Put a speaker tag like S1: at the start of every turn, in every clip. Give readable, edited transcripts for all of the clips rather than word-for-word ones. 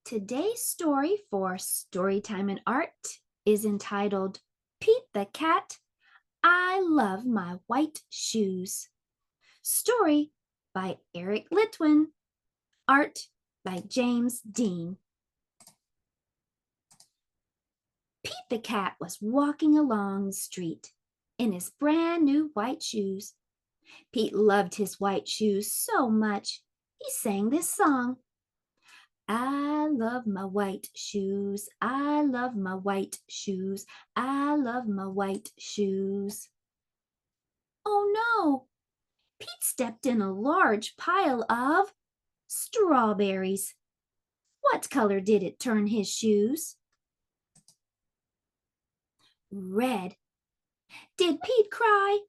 S1: Today's story for Storytime and Art is entitled Pete the Cat, I Love My White Shoes. Story by Eric Litwin. Art by James Dean. Pete the Cat was walking along the street in his brand new white shoes. Pete loved his white shoes so much, he sang this song. I love my white shoes. I love my white shoes. I love my white shoes. Oh no! Pete stepped in a large pile of strawberries. What color did it turn his shoes? Red. Did Pete cry?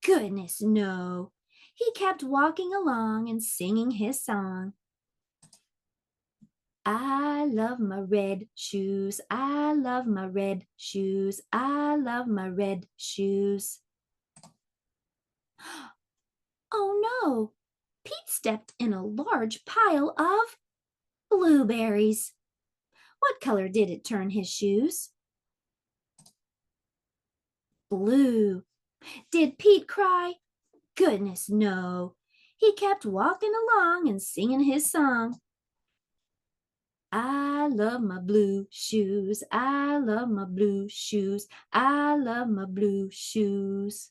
S1: Goodness, no. He kept walking along and singing his song. I love my red shoes. I love my red shoes. I love my red shoes. Oh no! Pete stepped in a large pile of blueberries. What color did it turn his shoes? Blue. Did Pete cry? Goodness, no. He kept walking along and singing his song. I love my blue shoes. I love my blue shoes. I love my blue shoes.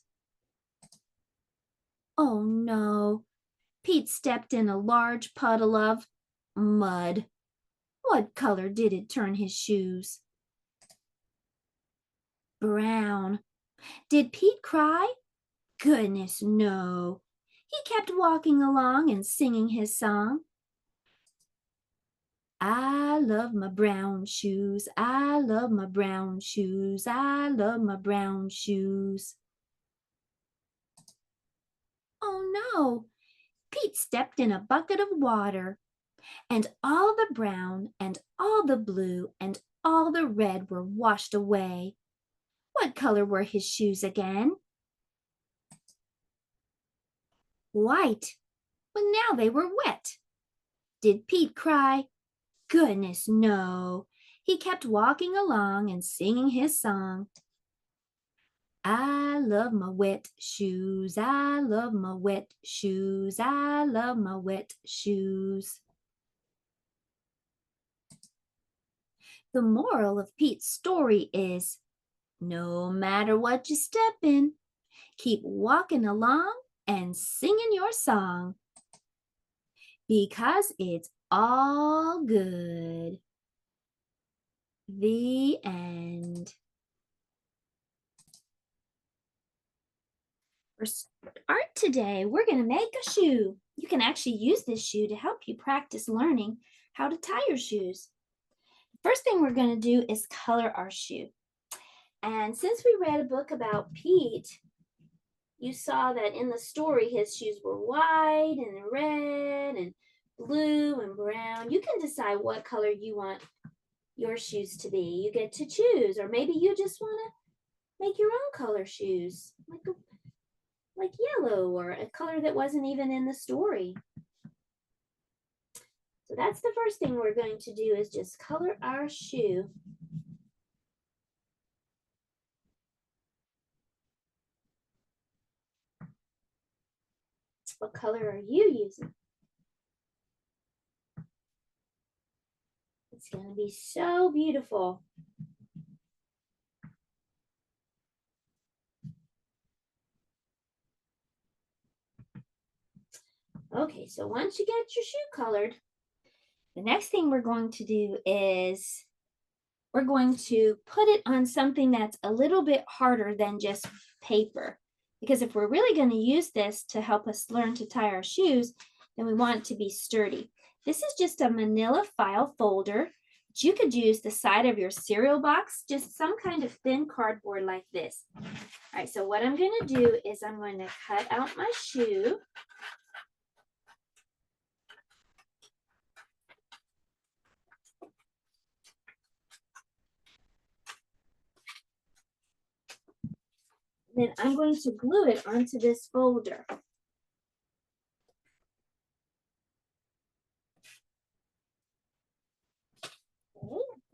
S1: Oh no. Pete stepped in a large puddle of mud. What color did it turn his shoes? Brown. Did Pete cry? Goodness, no. He kept walking along and singing his song. I love my brown shoes. I love my brown shoes. I love my brown shoes. Oh no! Pete stepped in a bucket of water, and all the brown and all the blue and all the red were washed away. What color were his shoes again? White. Well, now they were wet. Did Pete cry? Goodness, no. He kept walking along and singing his song. I love my wet shoes. I love my wet shoes. I love my wet shoes. The moral of Pete's story is, no matter what you step in, keep walking along and singing your song, because it's all good. The end. For art today, we're going to make a shoe. You can actually use this shoe to help you practice learning how to tie your shoes. First thing we're going to do is color our shoe. And since we read a book about Pete, you saw that in the story his shoes were white and red and blue and brown. You can decide what color you want your shoes to be. You get to choose, or maybe you just want to make your own color shoes, like yellow, or a color that wasn't even in the story. So that's the first thing we're going to do, is just color our shoe. What color are you using? It's going to be so beautiful. Okay, so once you get your shoe colored, the next thing we're going to do is we're going to put it on something that's a little bit harder than just paper. Because if we're really going to use this to help us learn to tie our shoes, then we want it to be sturdy. This is just a manila file folder. But you could use the side of your cereal box, just some kind of thin cardboard like this. All right, so what I'm going to do is I'm going to cut out my shoe. Then I'm going to glue it onto this folder.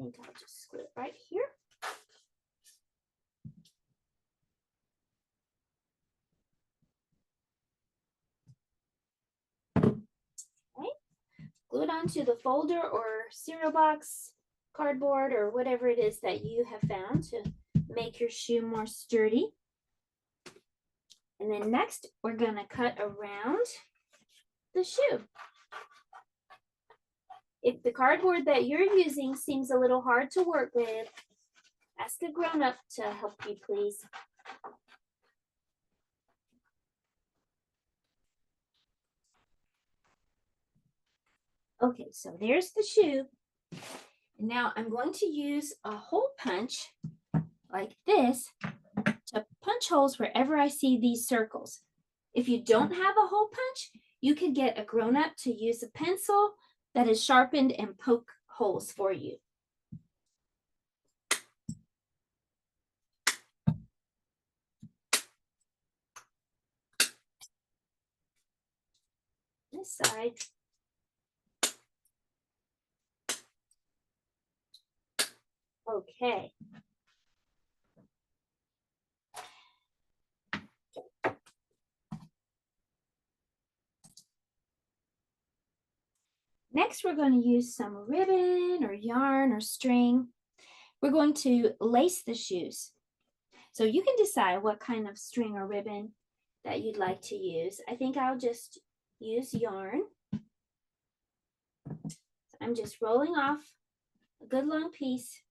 S1: think I'll just glue it right here. Okay. Glue it onto the folder or cereal box, cardboard, or whatever it is that you have found to make your shoe more sturdy. And then next, we're going to cut around the shoe. If the cardboard that you're using seems a little hard to work with, ask a grown-up to help you, please. Okay, so there's the shoe. And now I'm going to use a hole punch like this to punch holes wherever I see these circles. If you don't have a hole punch, you could get a grown-up to use a pencil that is sharpened and poke holes for you. This side. Okay. Next, we're going to use some ribbon or yarn or string. We're going to lace the shoes. So you can decide what kind of string or ribbon that you'd like to use. I think I'll just use yarn. So I'm just rolling off a good long piece.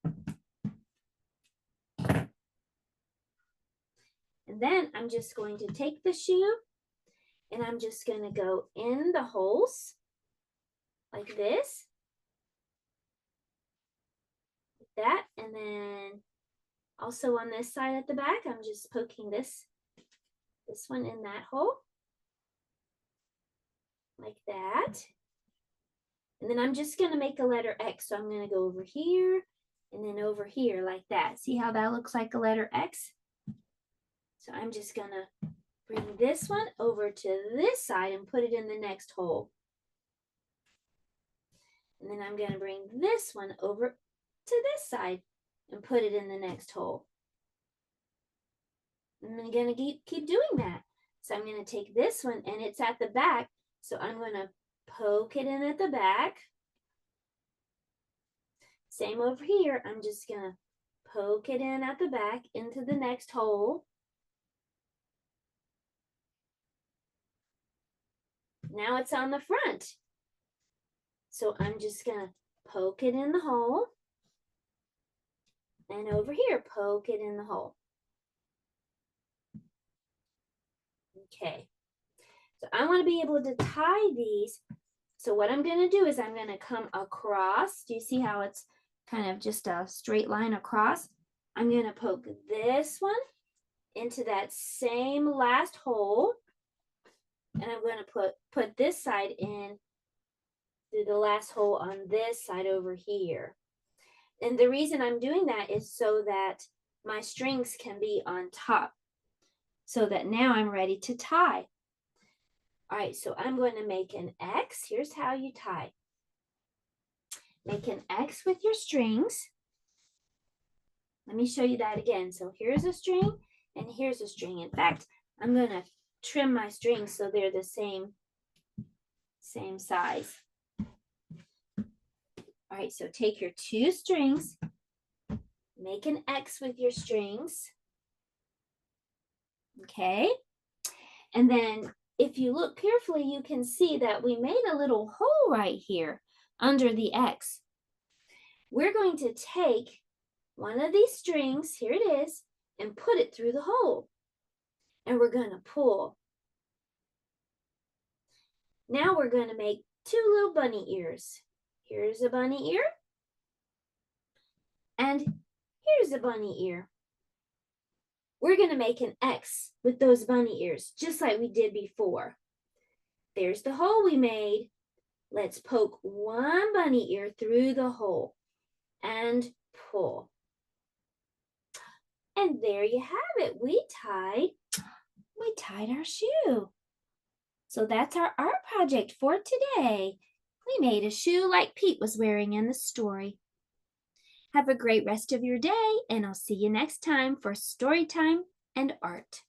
S1: And then I'm just going to take the shoe and I'm just going to go in the holes like this. Like that. And then also on this side at the back, I'm just poking this one in that hole. Like that. And then I'm just going to make a letter X. So I'm going to go over here and then over here like that. See how that looks like a letter X? So I'm just going to bring this one over to this side and put it in the next hole. And then I'm going to bring this one over to this side and put it in the next hole. And I'm going to keep doing that. So I'm going to take this one and it's at the back. So I'm going to poke it in at the back. Same over here. I'm just going to poke it in at the back into the next hole. Now it's on the front. So I'm just going to poke it in the hole. And over here, poke it in the hole. Okay. So I want to be able to tie these. So what I'm going to do is I'm going to come across. Do you see how it's kind of just a straight line across? I'm going to poke this one into that same last hole. And I'm going to put this side in through the last hole on this side over here. And the reason I'm doing that is so that my strings can be on top. So that now I'm ready to tie. All right, so I'm going to make an X. Here's how you tie. Make an X with your strings. Let me show you that again. So here's a string and here's a string. In fact, I'm going to trim my strings so they're the same size. All right, so take your two strings, make an X with your strings. Okay, and then if you look carefully, you can see that we made a little hole right here under the X. We're going to take one of these strings, here it is, and put it through the hole. And we're going to pull. Now we're going to make two little bunny ears. Here's a bunny ear. And here's a bunny ear. We're going to make an X with those bunny ears, just like we did before. There's the hole we made. Let's poke one bunny ear through the hole and pull. And there you have it. We tied our shoe. So that's our art project for today. We made a shoe like Pete was wearing in the story. Have a great rest of your day, and I'll see you next time for story time and art.